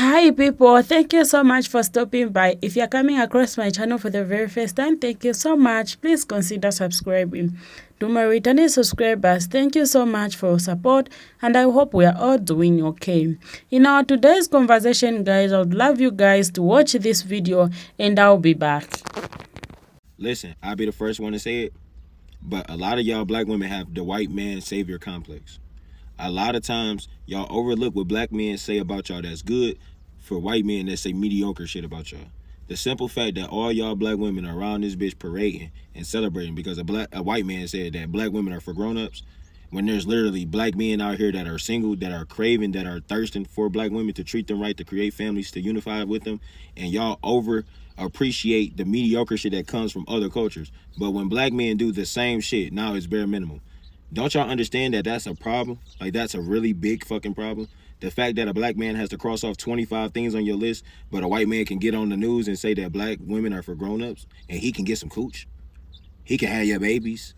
Hi people, thank you so much for stopping by. If you're coming across my channel for the very first time, thank you so much. Please consider subscribing. To my returning subscribers, thank you so much for your support and I hope we are all doing okay. In our today's conversation, guys, I would love you guys to watch this video and I'll be back. Listen, I'll be the first one to say it, but a lot of y'all black women have the white man savior complex. A lot of times, y'all overlook what black men say about y'all that's good for white men that say mediocre shit about y'all. The simple fact that all y'all black women are around this bitch parading and celebrating because a white man said that black women are for grown-ups, when there's literally black men out here that are single, that are craving, that are thirsting for black women to treat them right, to create families, to unify with them, and y'all over appreciate the mediocre shit that comes from other cultures. But when black men do the same shit, now it's bare minimum. Don't y'all understand that that's a problem? Like, that's a really big fucking problem. The fact that a black man has to cross off 25 things on your list, but a white man can get on the news and say that black women are for grown-ups, and he can get some cooch. He can have your babies.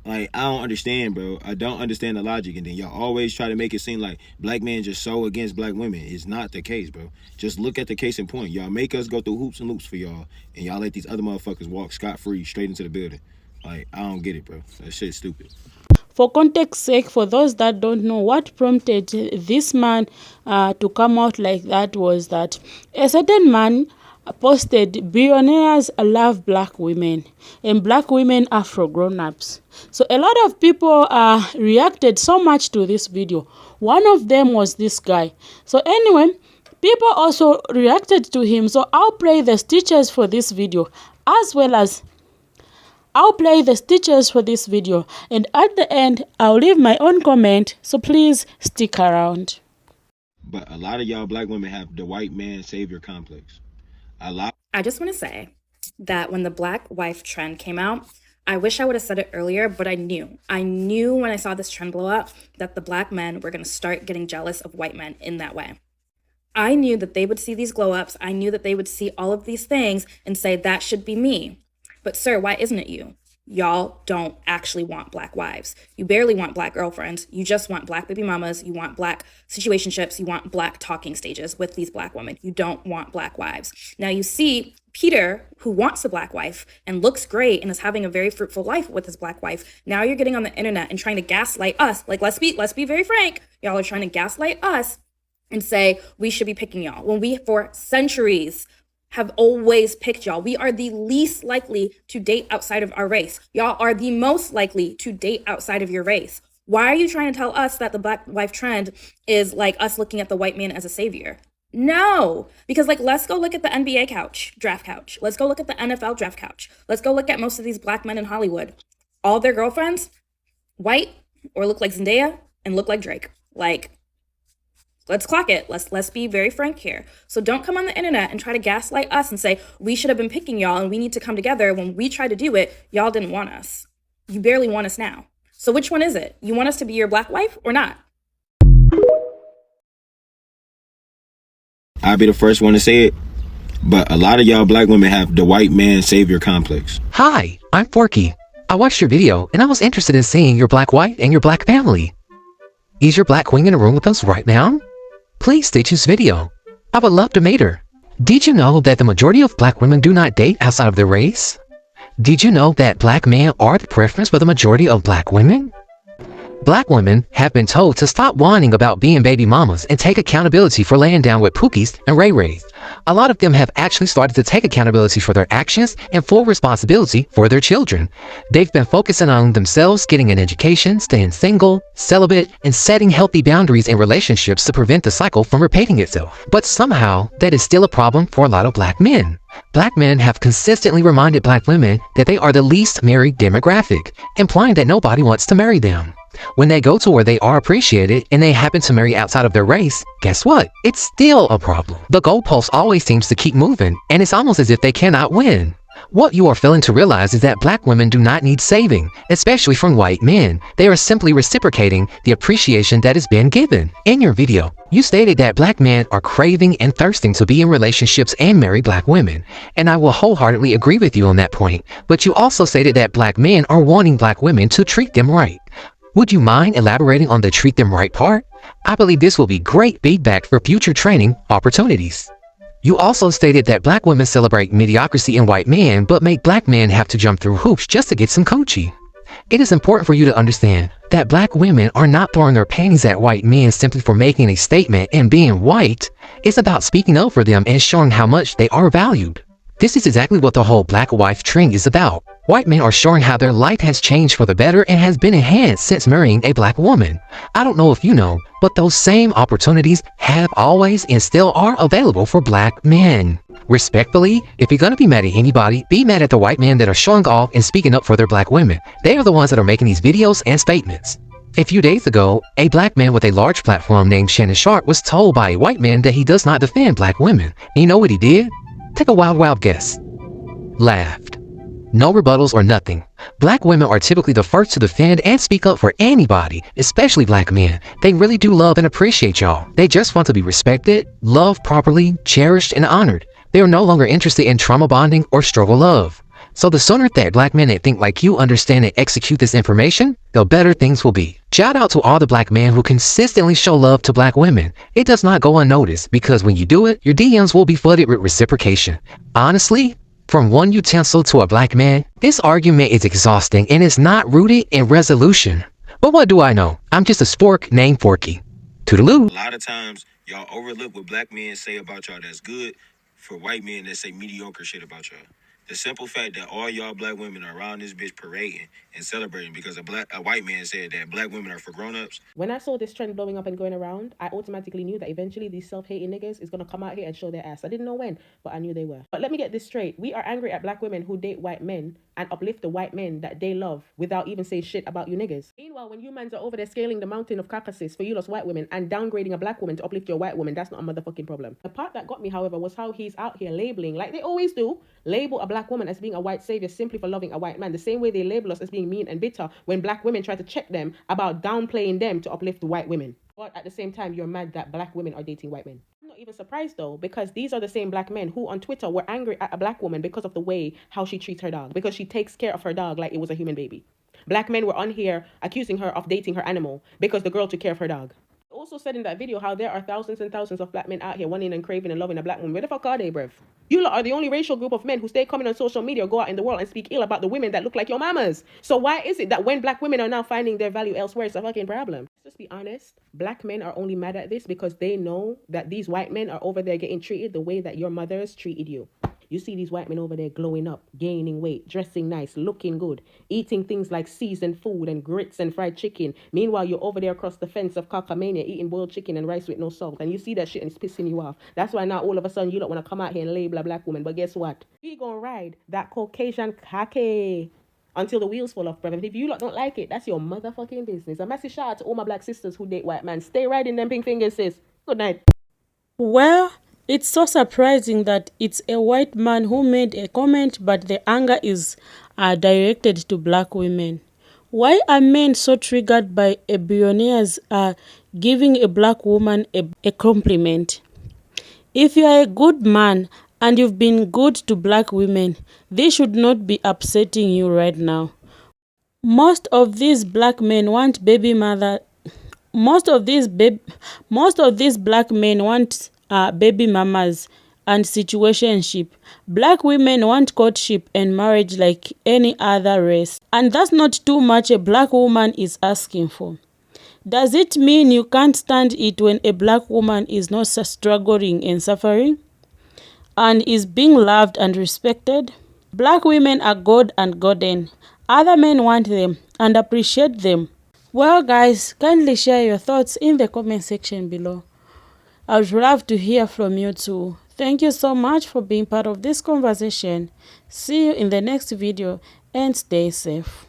Like, I don't understand, bro. I don't understand the logic. And then y'all always try to make it seem like black men just so against black women. It's not the case, bro. Just look at the case in point. Y'all make us go through hoops and loops for y'all, and y'all let these other motherfuckers walk scot-free straight into the building. Like, I don't get it, bro. That shit's stupid. For context sake, for those that don't know, what prompted this man to come out like that was that a certain man posted billionaires love black women and black women are for grown-ups. So a lot of people reacted so much to this video. One of them was this guy. So anyway, people also reacted to him. So I'll play the stitches for this video as well as I'll play the stitches for this video, and at the end, I'll leave my own comment, so please stick around. But a lot of y'all black women have the white man savior complex. I just want to say that when the black wife trend came out, I wish I would have said it earlier, but I knew when I saw this trend blow up that the black men were going to start getting jealous of white men in that way. I knew that they would see these glow ups. I knew that they would see all of these things and say, that should be me. But sir, why isn't it you? Y'all don't actually want black wives. You barely want black girlfriends. You just want black baby mamas. You want black situationships. You want black talking stages with these black women. You don't want black wives. Now you see Peter, who wants a black wife and looks great and is having a very fruitful life with his black wife. Now you're getting on the internet and trying to gaslight us. Like, let's be very frank. Y'all are trying to gaslight us and say we should be picking y'all when we, for centuries, have always picked y'all. We are the least likely to date outside of our race. Y'all are the most likely to date outside of your race. Why are you trying to tell us that the black wife trend is like us looking at the white man as a savior? No, because like, let's go look at the NBA draft couch. Let's go look at the NFL draft couch. Let's go look at most of these black men in Hollywood. All their girlfriends, white or look like Zendaya and look like Drake. Like, let's clock it. Let's be very frank here. So don't come on the internet and try to gaslight us and say we should have been picking y'all and we need to come together. When we tried to do it, y'all didn't want us. You barely want us now. So which one is it? You want us to be your black wife or not? I'll be the first one to say it, but a lot of y'all black women have the white man savior complex. Hi, I'm Forky. I watched your video and I was interested in seeing your black wife and your black family. Is your black queen in the room with us right now? Please stay tuned to this video. I would love to meet her. Did you know that the majority of black women do not date outside of their race? Did you know that black men are the preference for the majority of black women? Black women have been told to stop whining about being baby mamas and take accountability for laying down with Pookies and Ray Rays. A lot of them have actually started to take accountability for their actions and full responsibility for their children. They've been focusing on themselves, getting an education, staying single, celibate, and setting healthy boundaries in relationships to prevent the cycle from repeating itself. But somehow, that is still a problem for a lot of black men. Black men have consistently reminded black women that they are the least married demographic, implying that nobody wants to marry them. When they go to where they are appreciated and they happen to marry outside of their race, guess what? It's still a problem. The goalpost always seems to keep moving, and it's almost as if they cannot win. What you are failing to realize is that black women do not need saving, especially from white men. They are simply reciprocating the appreciation that is being given. In your video, you stated that black men are craving and thirsting to be in relationships and marry black women, and I will wholeheartedly agree with you on that point. But you also stated that black men are wanting black women to treat them right. Would you mind elaborating on the treat them right part? I believe this will be great feedback for future training opportunities. You also stated that black women celebrate mediocrity in white men, but make black men have to jump through hoops just to get some coochie. It is important for you to understand that black women are not throwing their panties at white men simply for making a statement, and being white is about speaking up for them and showing how much they are valued. This is exactly what the whole black wife trend is about. White men are showing how their life has changed for the better and has been enhanced since marrying a black woman. I don't know if you know, but those same opportunities have always and still are available for black men. Respectfully, if you're gonna be mad at anybody, be mad at the white men that are showing off and speaking up for their black women. They are the ones that are making these videos and statements. A few days ago, a black man with a large platform named Shannon Sharpe was told by a white man that he does not defend black women. And you know what he did? Take a wild guess. Laughed. No rebuttals or nothing. Black women are typically the first to defend and speak up for anybody, especially black men. They really do love and appreciate y'all. They just want to be respected, loved properly, cherished, and honored. They are no longer interested in trauma bonding or struggle love. So the sooner that black men that think like you understand and execute this information, the better things will be. Shout out to all the black men who consistently show love to black women. It does not go unnoticed, because when you do it, your DMs will be flooded with reciprocation. Honestly, from one utensil to a black man, this argument is exhausting and is not rooted in resolution. But what do I know? I'm just a spork named Forky. Toodaloo. A lot of times, y'all overlook what black men say about y'all that's good for white men that say mediocre shit about y'all. The simple fact that all y'all black women are around this bitch parading and celebrating because a white man said that black women are for grown-ups. When I saw this trend blowing up and going around, I automatically knew that eventually these self-hating niggas is going to come out here and show their ass. I didn't know when, but I knew they were. But let me get this straight. We are angry at black women who date white men and uplift the white men that they love without even saying shit about you niggas. Meanwhile, when you mans are over there scaling the mountain of Caucasus for you lost white women and downgrading a black woman to uplift your white woman, that's not a motherfucking problem. The part that got me, however, was how he's out here labeling, like they always do, label a black woman as being a white savior simply for loving a white man, the same way they label us as being mean and bitter when black women try to check them about downplaying them to uplift white women. But at the same time, you're mad that black women are dating white men. I'm not even surprised though, because these are the same black men who on Twitter were angry at a black woman because of the way how she treats her dog, because she takes care of her dog like it was a human baby. Black men were on here accusing her of dating her animal because the girl took care of her dog. Also said in that video how there are thousands and thousands of black men out here wanting and craving and loving a black woman. Where the fuck are they, bruv? You lot are the only racial group of men who stay coming on social media or go out in the world and speak ill about the women that look like your mamas. So why is it that when black women are now finding their value elsewhere, it's a fucking problem? Let's just be honest. Black men are only mad at this because they know that these white men are over there getting treated the way that your mothers treated you. You see these white men over there glowing up, gaining weight, dressing nice, looking good, eating things like seasoned food and grits and fried chicken. Meanwhile, you're over there across the fence of cockamania eating boiled chicken and rice with no salt. And you see that shit and it's pissing you off. That's why now all of a sudden you don't want to come out here and label a black woman. But guess what? We gonna ride that Caucasian khaki until the wheels fall off, brother. If you lot don't like it, that's your motherfucking business. A massive shout out to all my black sisters who date white men. Stay riding them pink fingers, sis. Good night. Well, it's so surprising that it's a white man who made a comment, but the anger is directed to black women. Why are men so triggered by a billionaire's giving a black woman a compliment? If you are a good man and you've been good to black women, this should not be upsetting you right now. Most of these black men want baby mother. Most of these black men want baby mamas and situationship. Black women want courtship and marriage like any other race. And that's not too much a black woman is asking for. Does it mean you can't stand it when a black woman is not struggling and suffering and is being loved and respected? Black women are God and goddess. Other men want them and appreciate them. Well guys, kindly share your thoughts in the comment section below. I would love to hear from you too. Thank you so much for being part of this conversation. See you in the next video and stay safe.